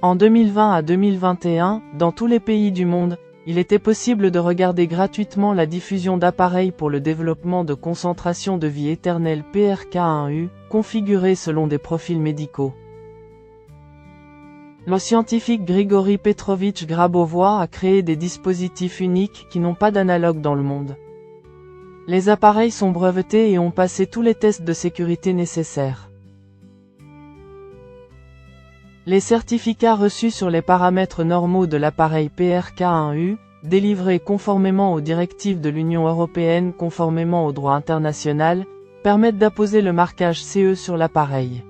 En 2020 à 2021, dans tous les pays du monde, il était possible de regarder gratuitement la diffusion d'appareils pour le développement de concentration de vie éternelle PRK1U, configurés selon des profils médicaux. Le scientifique Grigori Petrovitch Grabovoi a créé des dispositifs uniques qui n'ont pas d'analogue dans le monde. Les appareils sont brevetés et ont passé tous les tests de sécurité nécessaires. Les certificats reçus sur les paramètres normaux de l'appareil PRK1U, délivrés conformément aux directives de l'Union européenne conformément au droit international, permettent d'apposer le marquage CE sur l'appareil.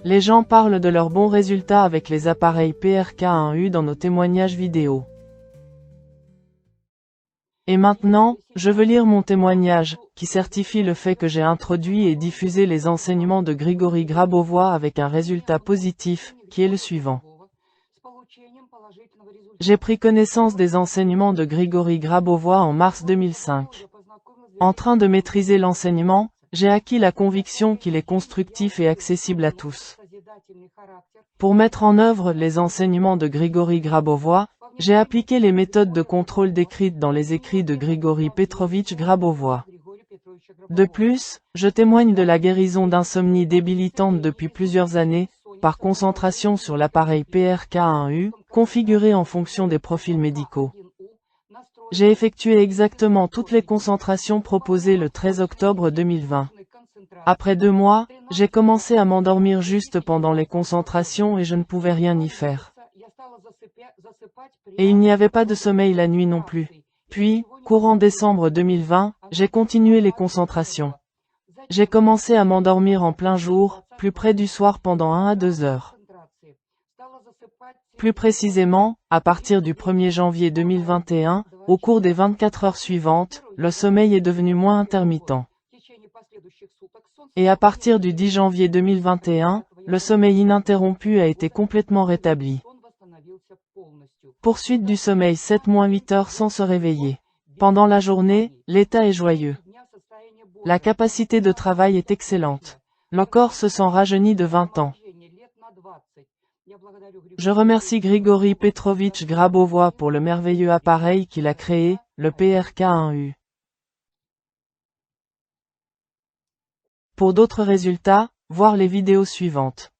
Les gens parlent de leurs bons résultats avec les appareils PRK1U dans nos témoignages vidéo. Et maintenant, je veux lire mon témoignage, qui certifie le fait que j'ai introduit et diffusé les enseignements de Grigori Grabovoi avec un résultat positif, qui est le suivant. J'ai pris connaissance des enseignements de Grigori Grabovoi en mars 2005. En train de maîtriser l'enseignement, j'ai acquis la conviction qu'il est constructif et accessible à tous. Pour mettre en œuvre les enseignements de Grigori Grabovoi, j'ai appliqué les méthodes de contrôle décrites dans les écrits de Grigori Petrovitch Grabovoi. De plus, je témoigne de la guérison d'insomnie débilitante depuis plusieurs années, par concentration sur l'appareil PRK1U, configuré en fonction des profils médicaux. J'ai effectué exactement toutes les concentrations proposées le 13 octobre 2020. Après 2 mois, j'ai commencé à m'endormir juste pendant les concentrations et je ne pouvais rien y faire. Et il n'y avait pas de sommeil la nuit non plus. Puis, courant décembre 2020, j'ai continué les concentrations. J'ai commencé à m'endormir en plein jour, plus près du soir pendant 1 à 2 heures. Plus précisément, à partir du 1er janvier 2021, au cours des 24 heures suivantes, le sommeil est devenu moins intermittent. Et à partir du 10 janvier 2021, le sommeil ininterrompu a été complètement rétabli. Poursuite du sommeil 7-8 heures sans se réveiller. Pendant la journée, l'état est joyeux. La capacité de travail est excellente. Le corps se sent rajeuni de 20 ans. Je remercie Grigori Petrovitch Grabovoi pour le merveilleux appareil qu'il a créé, le PRK1U. Pour d'autres résultats, voir les vidéos suivantes.